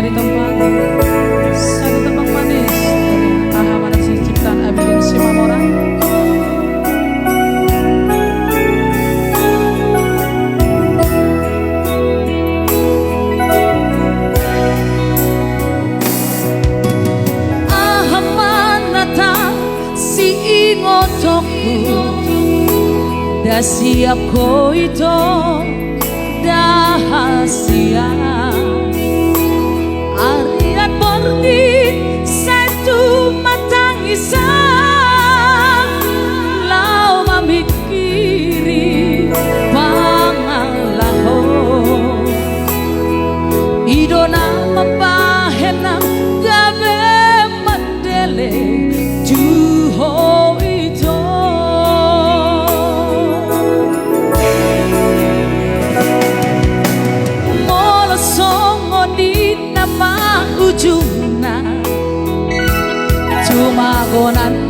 di tempat satu tembang manis dari Aha Manasih ciptaan Abilin Simamora. Aha manatang si ingotokku dah siap ko ito dahasia Ariat pergi satu matang isang lau memikiri pangalaho idona mempahena gabe mandele tuho ito ujungna cuma gonan